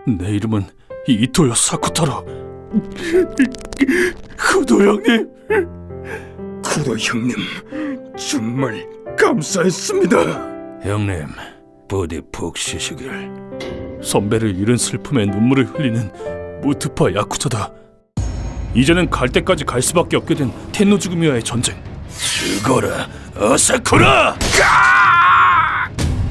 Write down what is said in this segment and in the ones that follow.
내 이름은 이토요 사쿠타로. 쿠도 형님. 쿠도 형님, 정말 감사했습니다. 형님, 부디 푹 쉬시길. 선배를 잃은 슬픔에 눈물을 흘리는 무트파 야쿠자다. 이제는 갈 때까지 갈 수밖에 없게 된 텐노즈구미와의 전쟁. 죽어라, 아사쿠라!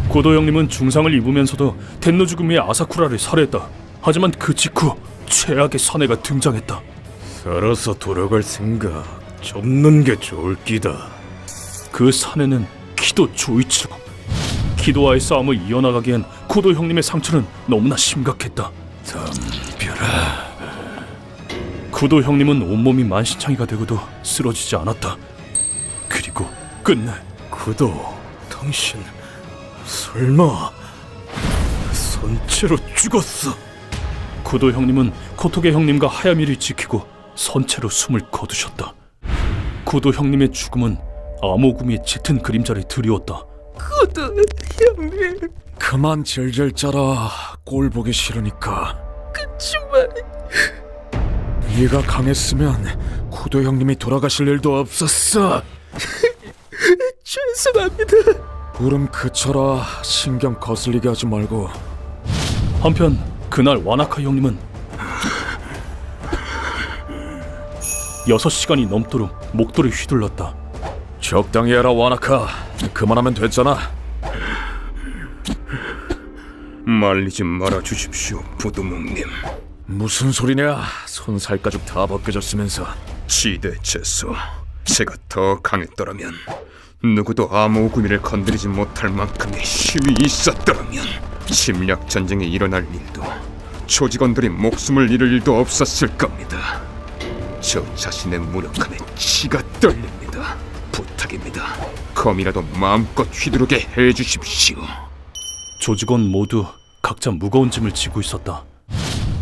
고도 형님은 중상을 입으면서도 텐노즈구미의 아사쿠라를 살해했다. 하지만 그 직후 최악의 사내가 등장했다. 살아서 돌아갈 생각 접는 게 좋을 끼다. 그 사내는 키도 조이치로. 키도와의 싸움을 이어나가기엔 고도 형님의 상처는 너무나 심각했다. 덤벼라. 고도 형님은 온몸이 만신창이가 되고도 쓰러지지 않았다. 그리고 끝내 쿠도, 당신 설마 선체로 죽었어? 고도 형님은 코토게 형님과 하야미를 지키고 선체로 숨을 거두셨다. 고도 형님의 죽음은 아모구미의 짙은 그림자를 드리웠다. 고도 형님. 그만 질질 짜라. 꼴 보기 싫으니까. 그치만 네가 강했으면 쿠도 형님이 돌아가실 일도 없었어. 죄송합니다. 울음 그쳐라. 신경 거슬리게 하지 말고. 한편 그날 와나카 형님은 6시간이 넘도록 목도를 휘둘렀다. 적당히 해라 와나카. 그만하면 됐잖아. 말리지 말아 주십시오, 부두목님. 무슨 소리냐? 손살가죽 다 벗겨졌으면서. 지대체서 제가 더 강했더라면, 누구도 아모구미를 건드리지 못할 만큼의 힘이 있었더라면 침략 전쟁이 일어날 일도, 조직원들이 목숨을 잃을 일도 없었을 겁니다. 저 자신의 무력함에 치가 떨립니다. 부탁입니다. 검이라도 마음껏 휘두르게 해주십시오. 조직원 모두 각자 무거운 짐을 지고 있었다.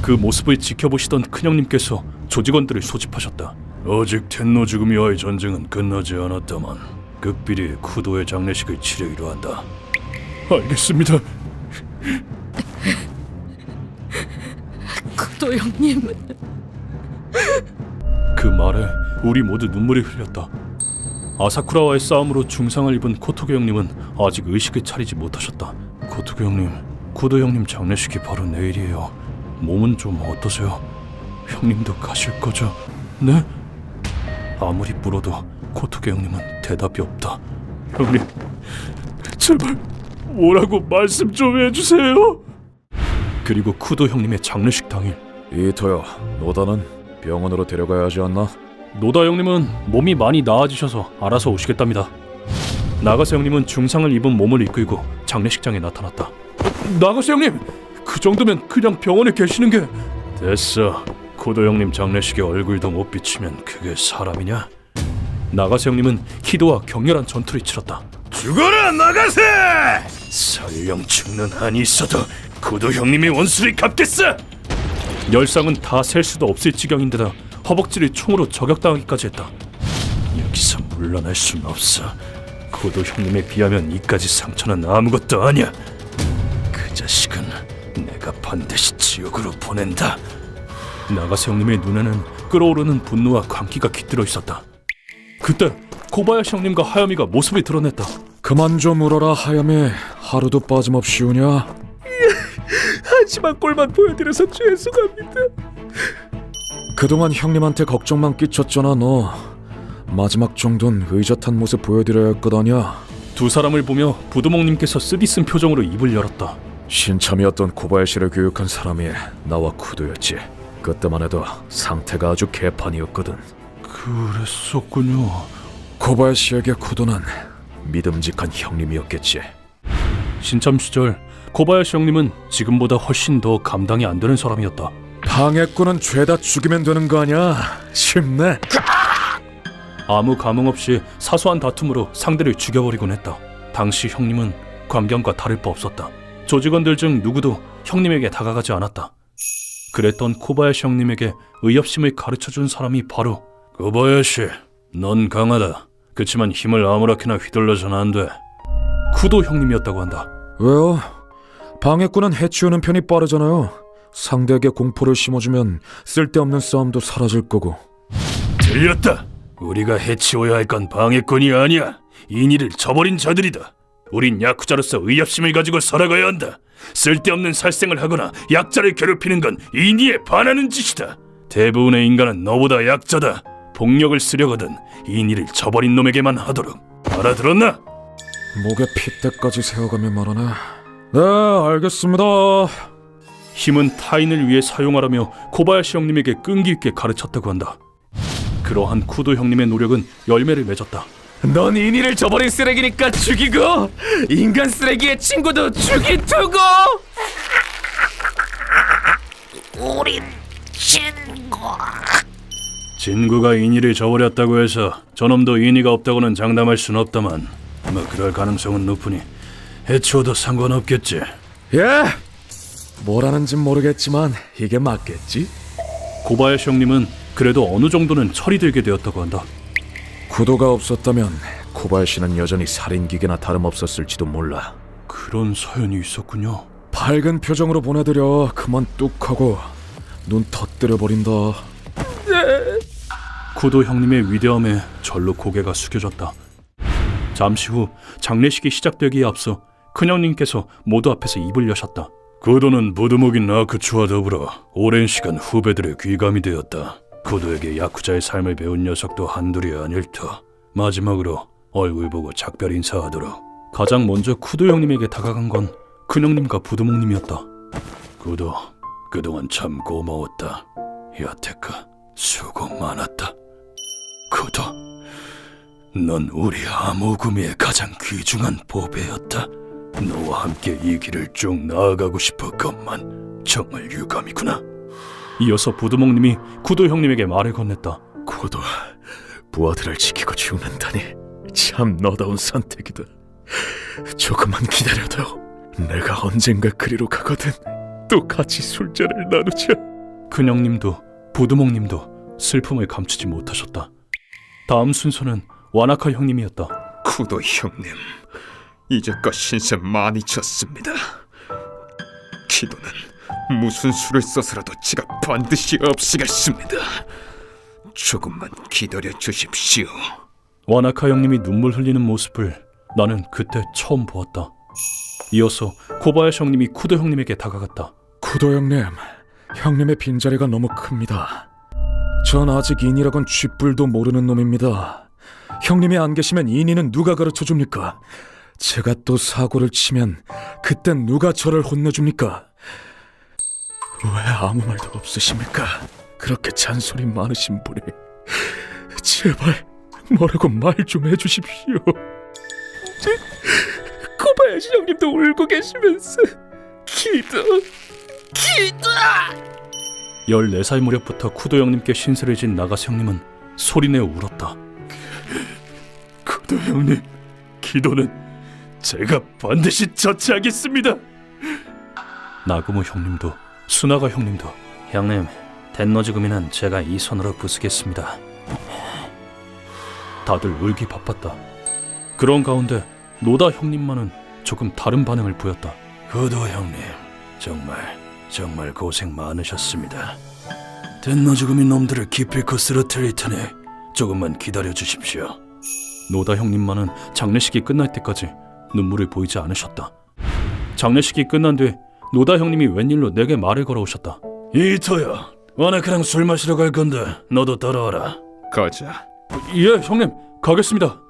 그 모습을 지켜보시던 큰형님께서 조직원들을 소집하셨다. 아직 텐노즈구미와의 전쟁은 끝나지 않았다만 극비리 쿠도의 장례식을 치르기로 한다. 알겠습니다. 고도 형님. 그 말에 우리 모두 눈물이 흘렸다. 아사쿠라와의 싸움으로 중상을 입은 코토게 형님은 아직 의식을 차리지 못하셨다. 코토게 형님, 쿠도 형님 장례식이 바로 내일이에요. 몸은 좀 어떠세요? 형님도 가실 거죠? 네? 아무리 물어도 코토게 형님은 대답이 없다. 형님, 제발 뭐라고 말씀 좀 해주세요. 그리고 쿠도 형님의 장례식 당일, 이토요, 노다는 병원으로 데려가야 하지 않나? 노다 형님은 몸이 많이 나아지셔서 알아서 오시겠답니다. 나가세 형님은 중상을 입은 몸을 이끌고 장례식장에 나타났다. 나가세 형님! 그 정도면 그냥 병원에 계시는 게... 됐어. 쿠도 형님 장례식에 얼굴도 못 비치면 그게 사람이냐? 나가세 형님은 키도와 격렬한 전투를 치렀다. 죽어라, 나가세! 설령 죽는 한이 있어도 쿠도 형님의 원수를 갚겠어! 열상은 다 셀 수도 없을 지경인데다 허벅지를 총으로 저격당하기까지 했다. 여기서 물러날 순 없어. 쿠도 형님에 비하면 이까지 상처는 아무것도 아니야. 그 자식은 내가 반드시 지옥으로 보낸다. 나가세 형님의 눈에는 끓어오르는 분노와 광기가 깃들어 있었다. 그때 코바야시 형님과 하야미가 모습을 드러냈다. 그만 좀 울어라, 하야미. 하루도 빠짐없이 우냐? 하지만 꼴만 보여드려서 죄송합니다. 그동안 형님한테 걱정만 끼쳤잖아, 너. 마지막 정도는 의젓한 모습 보여드려야 할 것 아냐? 두 사람을 보며 부두목님께서 쓰디쓴 표정으로 입을 열었다. 신참이었던 코바야시를 교육한 사람이 나와 쿠도였지. 그때만 해도 상태가 아주 개판이었거든. 그랬었군요. 코바야시에게 쿠도는 믿음직한 형님이었겠지. 신참 시절 코바야시 형님은 지금보다 훨씬 더 감당이 안 되는 사람이었다. 방해꾼은 죄다 죽이면 되는 거 아냐? 쉽네. 아무 감흥 없이 사소한 다툼으로 상대를 죽여버리곤 했다. 당시 형님은 광경과 다를 바 없었다. 조직원들 중 누구도 형님에게 다가가지 않았다. 그랬던 코바야시 형님에게 의협심을 가르쳐준 사람이 바로 코바야시, 넌 강하다. 그치만 힘을 아무렇게나 휘둘러서는 안 돼. 쿠도 형님이었다고 한다. 왜요? 방해꾼은 해치우는 편이 빠르잖아요. 상대에게 공포를 심어주면 쓸데없는 싸움도 사라질 거고. 들렸다. 우리가 해치워야 할 건 방해꾼이 아니야. 인이를 저버린 자들이다. 우린 야쿠자로서 의협심을 가지고 살아가야 한다. 쓸데없는 살생을 하거나 약자를 괴롭히는 건 인이에 반하는 짓이다. 대부분의 인간은 너보다 약자다. 폭력을 쓰려거든 인이를 저버린 놈에게만 하도록. 알아들었나? 목에 핏대까지 세워가며 말하네. 네, 알겠습니다. 힘은 타인을 위해 사용하라며 코바야시 형님에게 끈기 있게 가르쳤다고 한다. 그러한 쿠도 형님의 노력은 열매를 맺었다. 넌 인이를 저버린 쓰레기니까 죽이고 인간 쓰레기의 친구도 죽이두고. 진구가 인이를 저버렸다고 해서 저놈도 인이가 없다고는 장담할 순 없다만 뭐 그럴 가능성은 높으니 해치워도 상관없겠지. 예. 뭐라는진 모르겠지만 이게 맞겠지? 코바야시 형님은 그래도 어느 정도는 철이 들게 되었다고 한다. 구도가 없었다면 코바야시는 여전히 살인기계나 다름없었을지도 몰라. 그런 사연이 있었군요. 밝은 표정으로 보내드려 그만 뚝하고 눈 터뜨려버린다. 쿠도 형님의 위대함에 절로 고개가 숙여졌다. 잠시 후 장례식이 시작되기에 앞서 큰형님께서 모두 앞에서 입을 여셨다. 쿠도는 부두목인 아크추와 더불어 오랜 시간 후배들의 귀감이 되었다. 쿠도에게 야쿠자의 삶을 배운 녀석도 한둘이 아닐 터. 마지막으로 얼굴 보고 작별 인사하도록. 가장 먼저 쿠도 형님에게 다가간 건 큰형님과 부두목님이었다. 쿠도, 그동안 참 고마웠다. 여태껏 수고 많았다. 쿠도, 넌 우리 암호구미의 가장 귀중한 보배였다. 너와 함께 이 길을 쭉 나아가고 싶었건만 정말 유감이구나. 이어서 부두목님이 쿠도 형님에게 말을 건넸다. 구도, 부하들을 지키고 죽는다니 참 너다운 선택이다. 조금만 기다려도 내가 언젠가 그리로 가거든. 또 같이 술자를 나누자. 큰형님도 부두목님도 슬픔을 감추지 못하셨다. 다음 순서는 와나카 형님이었다. 쿠도 형님, 이제껏 신세 많이 졌습니다. 키도는 무슨 수를 써서라도 제가 반드시 없애겠습니다. 조금만 기다려 주십시오. 와나카 형님이 눈물 흘리는 모습을 나는 그때 처음 보았다. 이어서 코바야시 형님이 쿠도 형님에게 다가갔다. 구도 형님, 형님의 빈자리가 너무 큽니다. 전 아직 인이라곤 쥐뿔도 모르는 놈입니다. 형님이 안 계시면 인이는 누가 가르쳐줍니까? 제가 또 사고를 치면 그땐 누가 저를 혼내줍니까? 왜 아무 말도 없으십니까? 그렇게 잔소리 많으신 분이. 제발 뭐라고 말 좀 해주십시오. 코바야시 형님도 울고 계시면서 기도. 14살 무렵부터 쿠도 형님께 신세를 진 나가스 형님은 소리내어 울었다. 쿠도 형님, 기도는 제가 반드시 처치하겠습니다. 나구모 형님도 수나가 형님도. 형님, 덴너지금이는 제가 이 손으로 부수겠습니다. 다들 울기 바빴다. 그런 가운데 노다 형님만은 조금 다른 반응을 보였다. 쿠도 형님, 정말 고생 많으셨습니다. 덴너지금이 놈들을 기필코 쓰러뜨릴 테니 조금만 기다려 주십시오. 노다 형님만은 장례식이 끝날 때까지 눈물을 보이지 않으셨다. 장례식이 끝난 뒤 노다 형님이 웬일로 내게 말을 걸어오셨다. 이토야, 와나카랑 술 마시러 갈 건데 너도 따라와라. 가자. 예, 형님, 가겠습니다.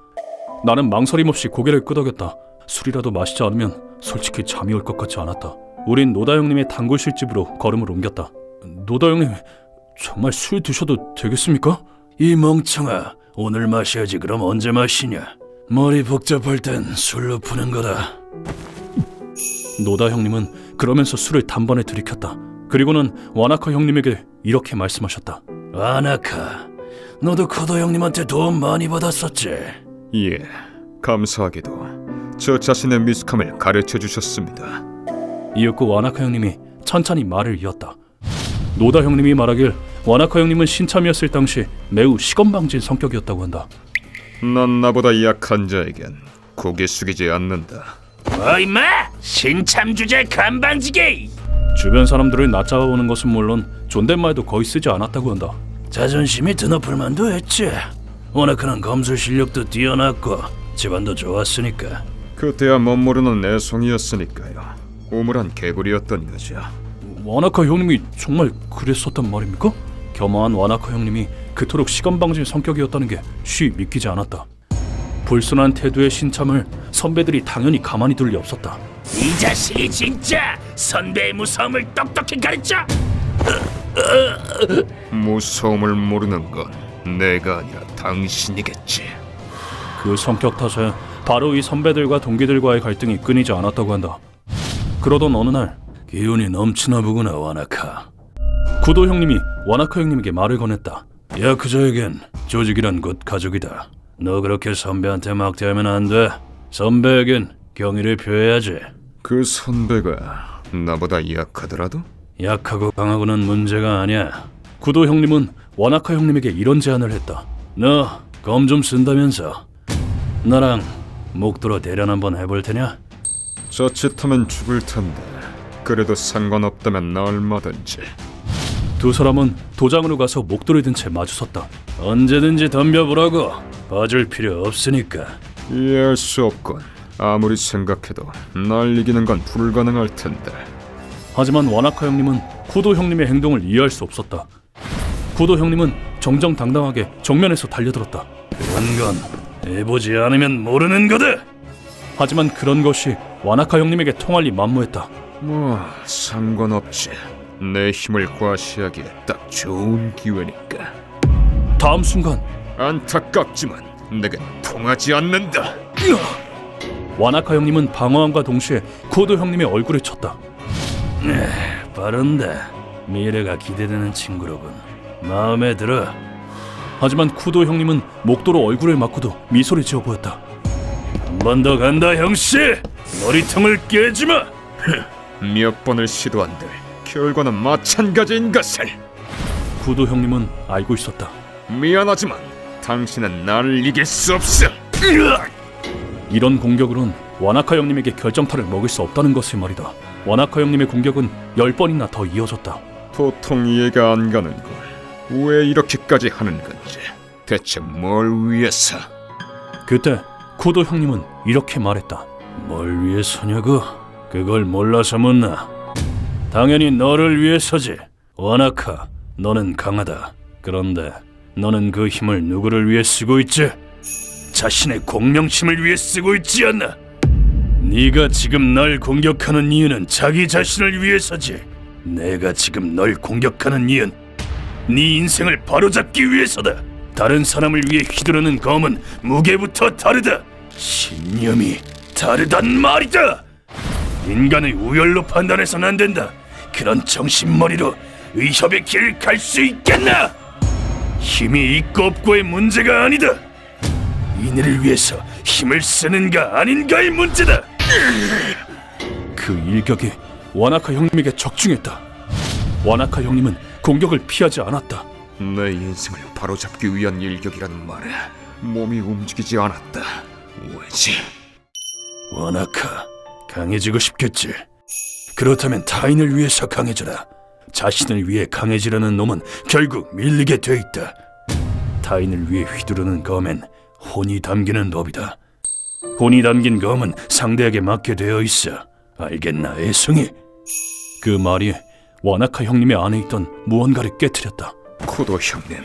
나는 망설임 없이 고개를 끄덕였다. 술이라도 마시지 않으면 솔직히 잠이 올 것 같지 않았다. 우린 노다 형님의 단골실 집으로 걸음을 옮겼다. 노다 형님, 정말 술 드셔도 되겠습니까? 이 멍청아, 오늘 마셔야지 그럼 언제 마시냐? 머리 복잡할 땐 술로 푸는 거다. 노다 형님은 그러면서 술을 단번에 들이켰다. 그리고는 와나카 형님에게 이렇게 말씀하셨다. 와나카, 너도 쿠도 형님한테 도움 많이 받았었지? 예, 감사하게도 저 자신의 미숙함을 가르쳐 주셨습니다. 이윽고 와나카 형님이 천천히 말을 이었다. 노다 형님이 말하길 와나카 형님은 신참이었을 당시 매우 시건방진 성격이었다고 한다. 난 나보다 약한 자에겐 고개 숙이지 않는다. 뭐 임마! 신참 주제 건방지게! 주변 사람들을 낯잡아보는 것은 물론 존댓말도 거의 쓰지 않았다고 한다. 자존심이 드높을 만도 했지. 워낙 검술 실력도 뛰어났고 집안도 좋았으니까. 그때야 멋모르는 내성이었으니까요. 우물한 개구리였던 거죠. 와나카 형님이 정말 그랬었단 말입니까? 겸허한 와나카 형님이 그토록 시건방진 성격이었다는 게 쉬 믿기지 않았다. 불순한 태도의 신참을 선배들이 당연히 가만히 둘 리 없었다. 이 자식이 진짜 선배의 무서움을 똑똑히 가르쳐. 무서움을 모르는 건 내가 아니라 당신이겠지. 그 성격 탓에 바로 이 선배들과 동기들과의 갈등이 끊이지 않았다고 한다. 그러던 어느 날 기운이 넘치나 보구나 와나카. 구도 형님이 와나카 형님에게 말을 건넸다. 야쿠자에겐 조직이란 곧 가족이다. 너 그렇게 선배한테 막대하면 안 돼. 선배에겐 경의를 표해야지. 그 선배가 나보다 약하더라도? 약하고 강하고는 문제가 아니야. 구도 형님은 와나카 형님에게 이런 제안을 했다. 너 검 좀 쓴다면서 나랑 목도로 대련 한번 해볼 테냐? 자칫하면 죽을 텐데 그래도 상관없다면 나 얼마든지. 두 사람은 도장으로 가서 목도를 든 채 마주섰다. 언제든지 덤벼보라고. 봐줄 필요 없으니까. 이해할 수 없군. 아무리 생각해도 날 이기는 건 불가능할 텐데. 하지만 와나카 형님은 구도 형님의 행동을 이해할 수 없었다. 구도 형님은 정정당당하게 정면에서 달려들었다. 그런 건 해보지 않으면 모르는 거다. 하지만 그런 것이 와나카 형님에게 통할 리 만무했다. 뭐 상관없지. 내 힘을 과시하기에 딱 좋은 기회니까. 다음 순간 안타깝지만 내겐 통하지 않는다. 와나카 형님은 방어함과 동시에 구도 형님의 얼굴을 쳤다. 빠른데 미래가 기대되는 친구로군. 마음에 들어. 하지만 쿠도 형님은 목도로 얼굴을 맞고도 미소를 지어 보였다. 한 번 더 간다 형씨. 머리통을 깨지마. 몇 번을 시도한들 결과는 마찬가지인 것을. 쿠도 형님은 알고 있었다. 미안하지만 당신은 나를 이길 수 없어. 이런 공격으론 와나카 형님에게 결정타를 먹을 수 없다는 것을 말이다. 와나카 형님의 공격은 10번이나 더 이어졌다. 도통 이해가 안 가는 걸. 왜 이렇게까지 하는 건지. 대체 뭘 위해서? 그때 쿠도 형님은 이렇게 말했다. 뭘 위해서냐고? 그걸 몰라서 묻나? 당연히 너를 위해서지. 와나카, 너는 강하다. 그런데 너는 그 힘을 누구를 위해 쓰고 있지? 자신의 공명심을 위해 쓰고 있지 않나? 네가 지금 날 공격하는 이유는 자기 자신을 위해서지. 내가 지금 널 공격하는 이유는 네 인생을 바로잡기 위해서다. 다른 사람을 위해 휘두르는 검은 무게부터 다르다. 신념이 다르단 말이다. 인간을 우열로 판단해서는 안 된다. 그런 정신머리로 의협의 길을 갈 수 있겠나? 힘이 있고 없고의 문제가 아니다. 인애를 위해서 힘을 쓰는가 아닌가의 문제다. 그 일격이 와나카 형님에게 적중했다. 와나카 형님은 공격을 피하지 않았다. 내 인생을 바로잡기 위한 일격이라는 말에 몸이 움직이지 않았다. 왜지? 와나카, 강해지고 싶겠지. 그렇다면 타인을 위해서 강해져라. 자신을 위해 강해지려는 놈은 결국 밀리게 돼 있다. 타인을 위해 휘두르는 검엔 혼이 담기는 법이다. 혼이 담긴 검은 상대에게 맞게 되어 있어. 알겠나, 애송이? 그 말이 와나카 형님의 안에 있던 무언가를 깨트렸다. 쿠도 형님,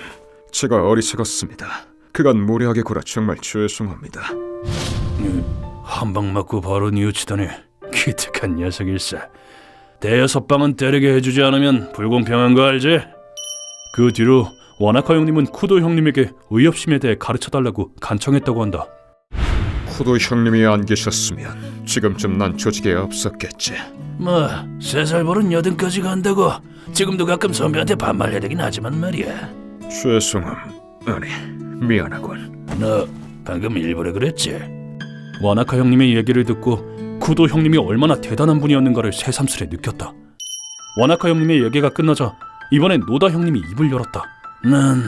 제가 어리석었습니다. 그간 무례하게 굴아 정말 죄송합니다. 한 방 맞고 바로 뉘우치다니 기특한 녀석일세. 대여섯 방은 때리게 해주지 않으면 불공평한 거 알지? 그 뒤로 와나카 형님은 쿠도 형님에게 의협심에 대해 가르쳐달라고 간청했다고 한다. 쿠도 형님이 안 계셨으면 지금쯤 난 조직에 없었겠지. 뭐 3살 버른 80까지 간다고 지금도 가끔 선배한테 반말해야 되긴 하지만 말이야. 죄송함. 아니, 미안하군. 너 방금 일부러 그랬지? 와나카 형님의 얘기를 듣고 쿠도 형님이 얼마나 대단한 분이었는가를 새삼스레 느꼈다. 와나카 형님의 얘기가 끝나자 이번엔 노다 형님이 입을 열었다. 난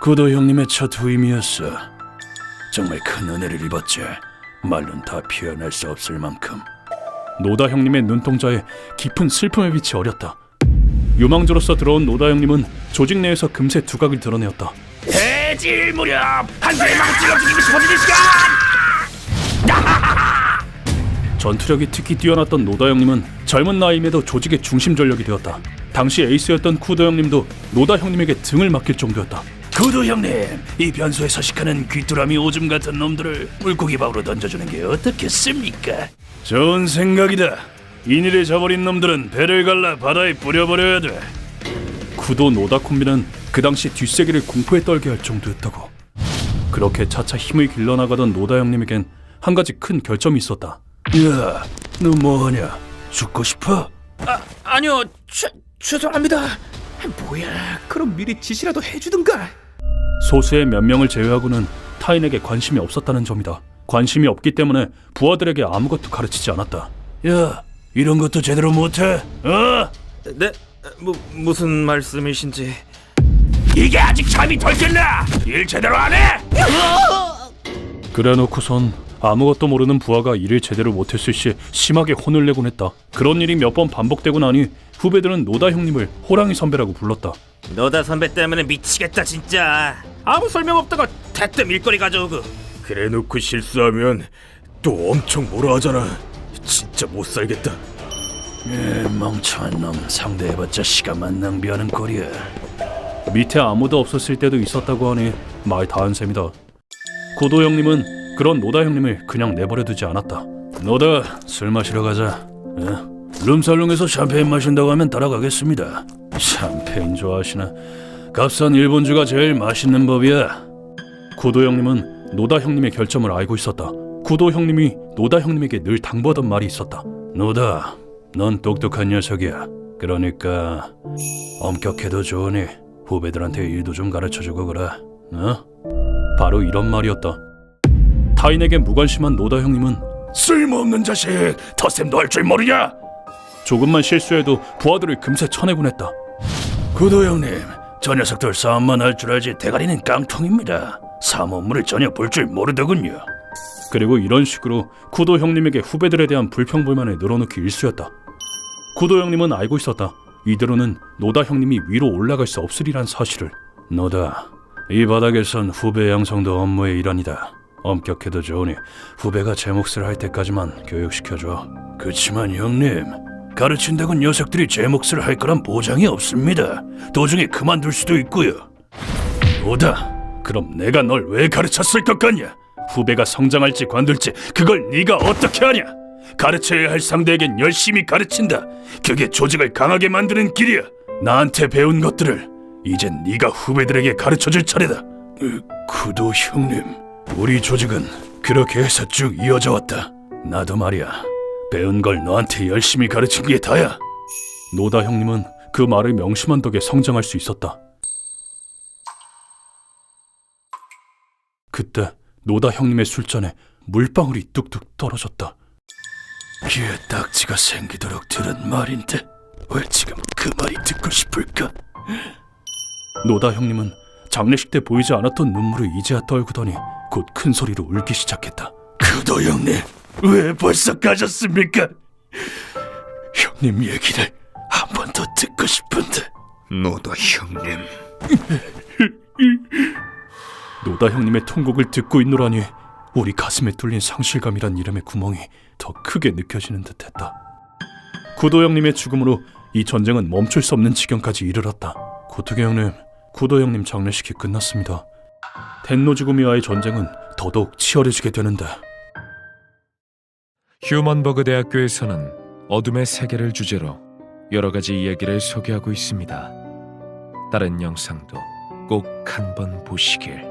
구도 형님의 첫 후임이었어. 정말 큰 은혜를 입었지. 말론 다 표현할 수 없을 만큼. 노다 형님의 눈동자에 깊은 슬픔의 빛이 어렸다. 유망주로서 들어온 노다 형님은 조직 내에서 금세 두각을 드러내었다. 해질 무렵 한 대만 찔러 죽이고 싶어지는 시간! 전투력이 특히 뛰어났던 노다 형님은 젊은 나이임에도 조직의 중심 전력이 되었다. 당시 에이스였던 쿠도 형님도 노다 형님에게 등을 맡길 정도였다. 구두 형님, 이 변소에 서식하는 귀뚜라미 오줌 같은 놈들을 물고기밥으로 던져주는 게 어떻겠습니까? 좋은 생각이다. 인일에 저버린 놈들은 배를 갈라 바다에 뿌려버려야 돼. 쿠도 노다 콤비는 그 당시 뒷세계를 공포에 떨게 할 정도였다고. 그렇게 차차 힘을 길러나가던 노다 형님에겐 한 가지 큰 결점이 있었다. 야, 너 뭐하냐? 죽고 싶어? 아니요, 죄송합니다. 뭐야, 그럼 미리 지시라도 해주든가. 소수의 몇 명을 제외하고는 타인에게 관심이 없었다는 점이다. 관심이 없기 때문에 부하들에게 아무것도 가르치지 않았다. 야, 이런 것도 제대로 못해? 네? 무슨 말씀이신지. 이게 아직 잠이 덜 깼나? 일 제대로 안 해? 그래놓고선 아무것도 모르는 부하가 일을 제대로 못했을 시 심하게 혼을 내곤 했다. 그런 일이 몇 번 반복되고 나니 후배들은 노다 형님을 호랑이 선배라고 불렀다. 너다 선배 때문에 미치겠다 진짜. 아무 설명 없다가 대뜸 일거리 가져오고. 그래놓고 실수하면 또 엄청 뭐라 하잖아. 진짜 못 살겠다. 멍청한 놈, 상대해봤자 시간만 낭비하는 꼴이야. 밑에 아무도 없었을 때도 있었다고 하니 말 다한 셈이다. 구도 형님은 그런 노다 형님을 그냥 내버려두지 않았다. 노다, 술 마시러 가자. 룸살롱에서 샴페인 마신다고 하면 따라가겠습니다. 샴페인 좋아하시나? 값싼 일본주가 제일 맛있는 법이야. 구도 형님은 노다 형님의 결점을 알고 있었다. 구도 형님이 노다 형님에게 늘 당부하던 말이 있었다. 노다, 넌 똑똑한 녀석이야. 그러니까 엄격해도 좋으니 후배들한테 일도 좀 가르쳐주고 그래. 바로 이런 말이었다. 타인에게 무관심한 노다 형님은 쓸모없는 자식, 덧셈도 할 줄 모르냐? 조금만 실수해도 부하들을 금세 쳐내곤 했다. 구도 형님, 저 녀석들 싸움만 할 줄 알지 대가리는 깡통입니다. 사무 업무를 전혀 볼 줄 모르더군요. 그리고 이런 식으로 구도 형님에게 후배들에 대한 불평불만을 늘어놓기 일쑤였다. 구도 형님은 알고 있었다. 이대로는 노다 형님이 위로 올라갈 수 없으리란 사실을. 노다, 이 바닥에선 후배 양성도 업무의 일환이다. 엄격해도 좋으니 후배가 제 몫을 할 때까지만 교육시켜줘. 그치만 형님, 가르친다고 녀석들이 제 몫을 할 거란 보장이 없습니다. 도중에 그만둘 수도 있고요. 노다, 그럼 내가 널 왜 가르쳤을 것 같냐? 후배가 성장할지 관둘지 그걸 네가 어떻게 하냐? 가르쳐야 할 상대에겐 열심히 가르친다. 그게 조직을 강하게 만드는 길이야. 나한테 배운 것들을 이젠 네가 후배들에게 가르쳐줄 차례다. 구도 형님, 우리 조직은 그렇게 해서 쭉 이어져 왔다. 나도 말이야, 배운 걸 너한테 열심히 가르친 게 다야. 노다 형님은 그 말을 명심한 덕에 성장할 수 있었다. 그때 노다 형님의 술잔에 물방울이 뚝뚝 떨어졌다. 귀에 딱지가 생기도록 들은 말인데 왜 지금 그 말이 듣고 싶을까? 노다 형님은 장례식 때 보이지 않았던 눈물을 이제야 떨구더니 곧 큰 소리로 울기 시작했다. 구도 형님, 왜 벌써 가셨습니까? 형님 얘기를 한 번 더 듣고 싶은데. 노다 형님, 노다 형님의 통곡을 듣고 있노라니 우리 가슴에 뚫린 상실감이란 이름의 구멍이 더 크게 느껴지는 듯했다. 구도 형님의 죽음으로 이 전쟁은 멈출 수 없는 지경까지 이르렀다. 고토게 형님, 구도 형님 장례식이 끝났습니다. 텐노지구미와의 전쟁은 더더욱 치열해지게 되는데. 휴먼버그 대학교에서는 어둠의 세계를 주제로 여러 가지 이야기를 소개하고 있습니다. 다른 영상도 꼭 한번 보시길.